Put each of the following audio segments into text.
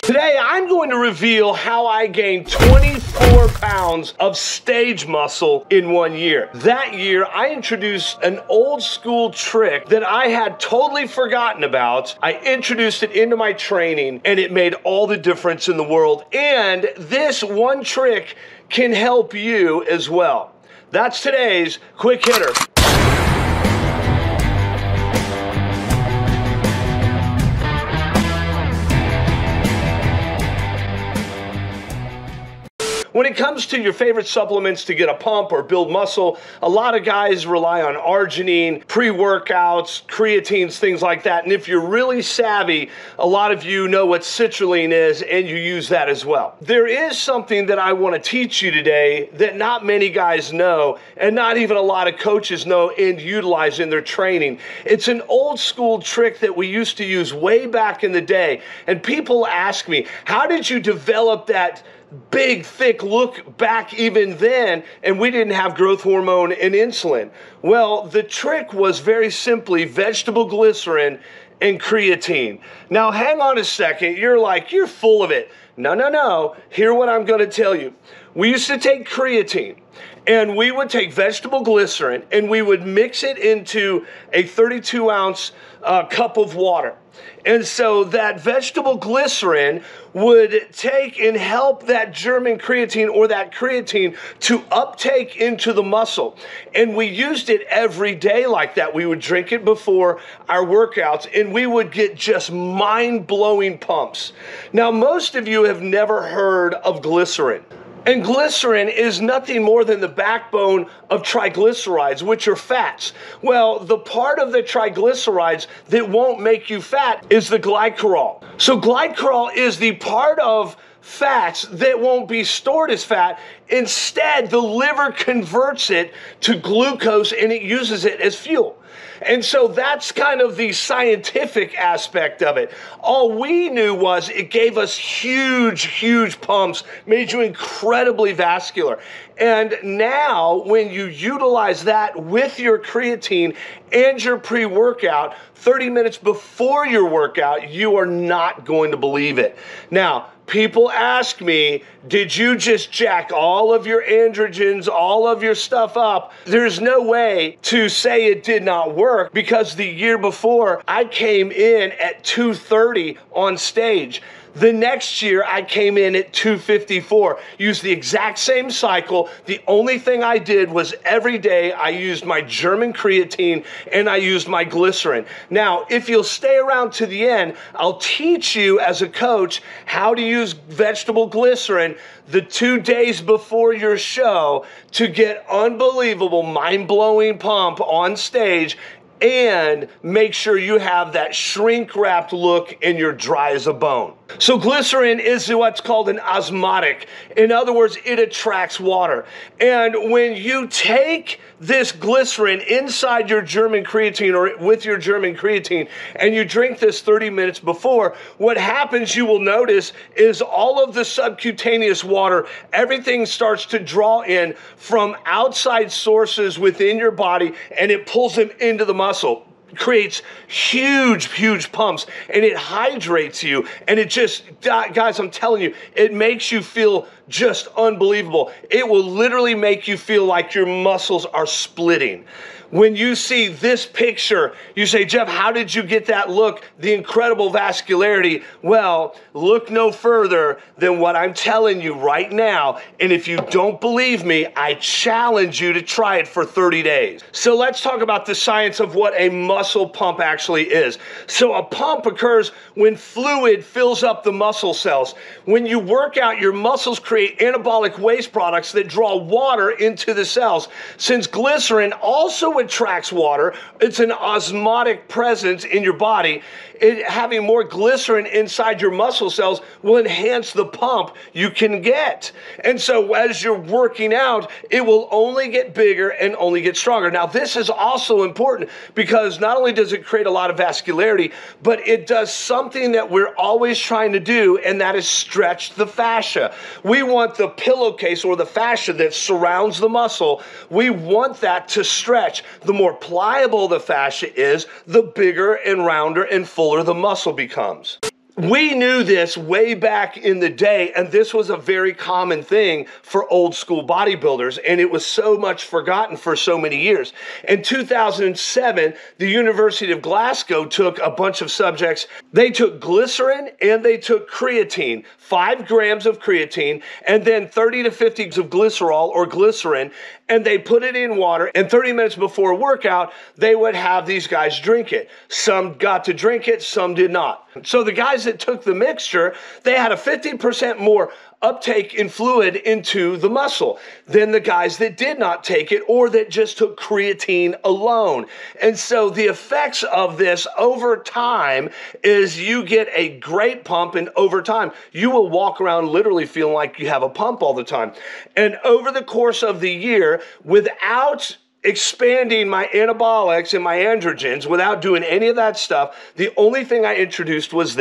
Today, I'm going to reveal how I gained 24 pounds of stage muscle in 1 year. That year, I introduced an old school trick that I had totally forgotten about. I introduced it into my training, and it made all the difference in the world. And this one trick can help you as well. That's today's quick hitter. When it comes to your favorite supplements to get a pump or build muscle, a lot of guys rely on arginine, pre-workouts, creatines, things like that. And if you're really savvy, a lot of you know what citrulline is and you use that as well. There is something that I want to teach you today that not many guys know and not even a lot of coaches know and utilize in their training. It's an old school trick that we used to use way back in the day. And people ask me, how did you develop that big, thick look back even then, and we didn't have growth hormone and insulin? Well, the trick was very simply vegetable glycerin and creatine. Now, hang on a second. You're like, you're full of it. No. Hear what I'm going to tell you. We used to take creatine, and we would take vegetable glycerin, and we would mix it into a 32-ounce cup of water. And so that vegetable glycerin would take and help that German creatine or that creatine to uptake into the muscle. And we used it every day like that. We would drink it before our workouts and we would get just mind-blowing pumps. Now, most of you have never heard of glycerin. And glycerin is nothing more than the backbone of triglycerides, which are fats. Well, the part of the triglycerides that won't make you fat is the glycerol. So glycerol is the part of fats that won't be stored as fat. Instead, the liver converts it to glucose and it uses it as fuel. And so that's kind of the scientific aspect of it. All we knew was it gave us huge pumps, made you incredibly vascular. And now when you utilize that with your creatine and your pre-workout, 30 minutes before your workout, you are not going to believe it. Now, people ask me, did you just jack all of your androgens, all of your stuff up? There's no way to say it did not work because the year before I came in at 230 on stage. The next year, I came in at 254, used the exact same cycle. The only thing I did was every day I used my German creatine and I used my glycerin. Now, if you'll stay around to the end, I'll teach you as a coach how to use vegetable glycerin the 2 days before your show to get unbelievable, mind-blowing pump on stage and make sure you have that shrink-wrapped look and you're dry as a bone. So glycerin is what's called an osmotic. In other words, it attracts water. And when you take this glycerin inside your German creatine or with your German creatine and you drink this 30 minutes before, what happens you will notice is all of the subcutaneous water, everything starts to draw in from outside sources within your body and it pulls them into the muscle. Creates huge pumps and it hydrates you and it just, guys, I'm telling you, it makes you feel just unbelievable. It will literally make you feel like your muscles are splitting. When you see this picture, you say, Jeff, how did you get that look? The incredible vascularity. Well, look no further than what I'm telling you right now. And if you don't believe me, I challenge you to try it for 30 days. So let's talk about the science of what a muscle pump actually is. So a pump occurs when fluid fills up the muscle cells. When you work out, your muscles create anabolic waste products that draw water into the cells. Since glycerin also attracts water, it's an osmotic presence in your body. Having more glycerin inside your muscle cells will enhance the pump you can get. And so as you're working out, it will only get bigger and only get stronger. Now, this is also important because not only does it create a lot of vascularity, but it does something that we're always trying to do, and that is stretch the fascia. We want the pillowcase or the fascia that surrounds the muscle. We want that to stretch. The more pliable the fascia is, the bigger and rounder and fuller the muscle becomes. We knew this way back in the day, and this was a very common thing for old school bodybuilders, and it was so much forgotten for so many years. In 2007, the University of Glasgow took a bunch of subjects. They took glycerin and they took creatine, 5 grams of creatine, and then 30 to 50 of glycerol or glycerin, and they put it in water, and 30 minutes before a workout, they would have these guys drink it. Some got to drink it, some did not. So the guys that took the mixture, they had a 50% more uptake in fluid into the muscle than the guys that did not take it or that just took creatine alone. And so the effects of this over time is you get a great pump, and over time you will walk around literally feeling like you have a pump all the time. And over the course of the year, without expanding my anabolics and my androgens, without doing any of that stuff, the only thing I introduced was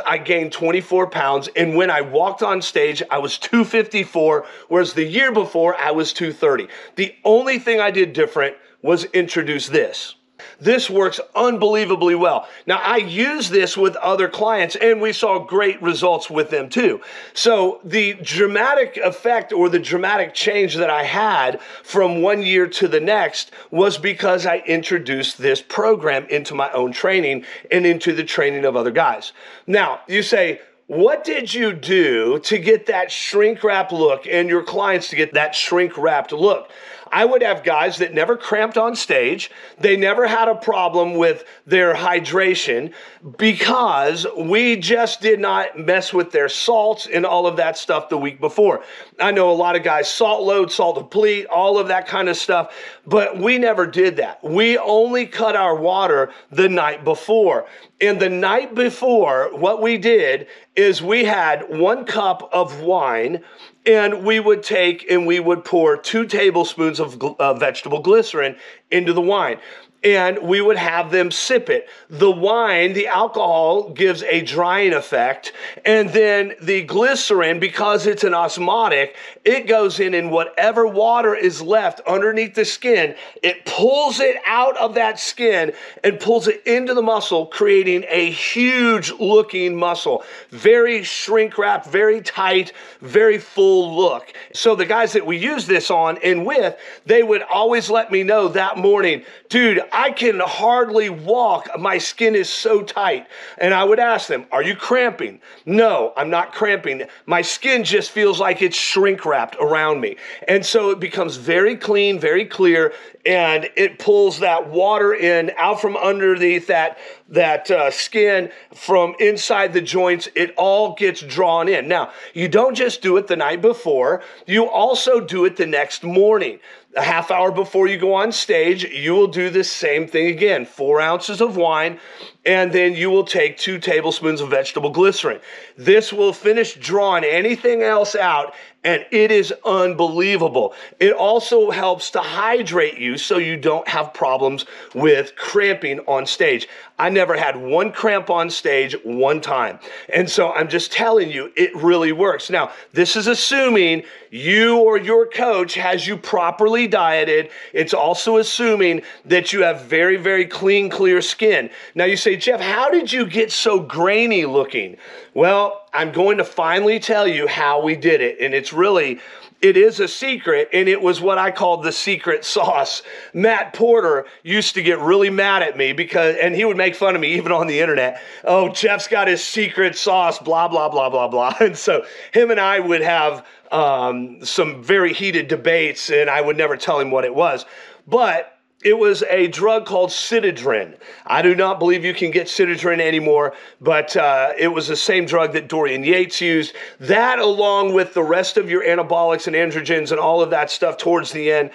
I gained 24 pounds. And when I walked on stage, I was 254, whereas the year before I was 230. The only thing I did different was introduce this. This works unbelievably well. Now, I use this with other clients, and we saw great results with them too. So the dramatic effect or the dramatic change that I had from one year to the next was because I introduced this program into my own training and into the training of other guys. Now, you say, what did you do to get that shrink-wrapped look and your clients to get that shrink-wrapped look? I would have guys that never cramped on stage. They never had a problem with their hydration because we just did not mess with their salts and all of that stuff the week before. I know a lot of guys salt load, salt deplete, all of that kind of stuff, but we never did that. We only cut our water the night before. And the night before, what we did is we had 1 cup of wine, and we would take and we would pour 2 tablespoons of vegetable glycerin into the wine. And we would have them sip it. The wine, the alcohol, gives a drying effect. And then the glycerin, because it's an osmotic, it goes in, and whatever water is left underneath the skin, it pulls it out of that skin and pulls it into the muscle, creating a huge looking muscle. Very shrink wrapped, very tight, very full look. So the guys that we use this on and with, they would always let me know that morning, dude, I can hardly walk. My skin is so tight. And I would ask them, are you cramping? No, I'm not cramping. My skin just feels like it's shrink wrapped around me. And so it becomes very clean, very clear, and it pulls that water in out from underneath that skin, from inside the joints. It all gets drawn in. Now, you don't just do it the night before. You also do it the next morning. A half hour before you go on stage, you will do the same thing again. 4 ounces of wine, and then you will take 2 tablespoons of vegetable glycerin. This will finish drawing anything else out, and it is unbelievable. It also helps to hydrate you so you don't have problems with cramping on stage. I never had 1 cramp on stage 1 time. And so I'm just telling you, it really works. Now, this is assuming you or your coach has you properly dieted. It's also assuming that you have very, very clean, clear skin. Now you say, Jeff, how did you get so grainy looking? Well, I'm going to finally tell you how we did it. And it is a secret, and it was what I called the secret sauce. Matt Porter used to get really mad at me and he would make fun of me even on the internet. Oh, Jeff's got his secret sauce, blah, blah, blah, blah, blah. And so him and I would have some very heated debates, and I would never tell him what it was. But it was a drug called Citadrin. I do not believe you can get Citadrin anymore, but it was the same drug that Dorian Yates used. That, along with the rest of your anabolics and androgens and all of that stuff towards the end,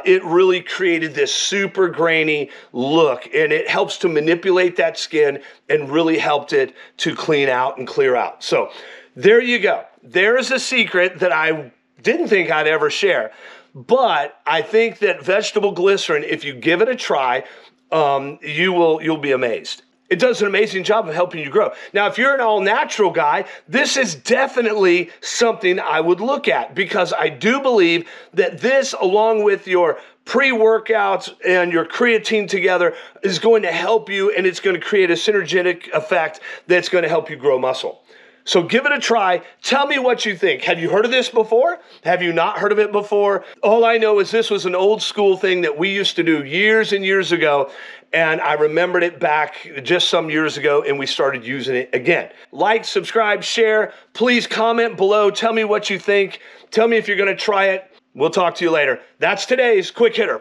it really created this super grainy look, and it helps to manipulate that skin and really helped it to clean out and clear out. So there you go. There is a secret that I didn't think I'd ever share. But I think that vegetable glycerin, if you give it a try, you'll be amazed. It does an amazing job of helping you grow. Now, if you're an all-natural guy, this is definitely something I would look at, because I do believe that this, along with your pre-workouts and your creatine together is going to help you, and it's going to create a synergetic effect that's going to help you grow muscle. So give it a try. Tell me what you think. Have you heard of this before? Have you not heard of it before? All I know is this was an old school thing that we used to do years and years ago, and I remembered it back just some years ago, and we started using it again. Like, subscribe, share. Please comment below. Tell me what you think. Tell me if you're going to try it. We'll talk to you later. That's today's Quick Hitter.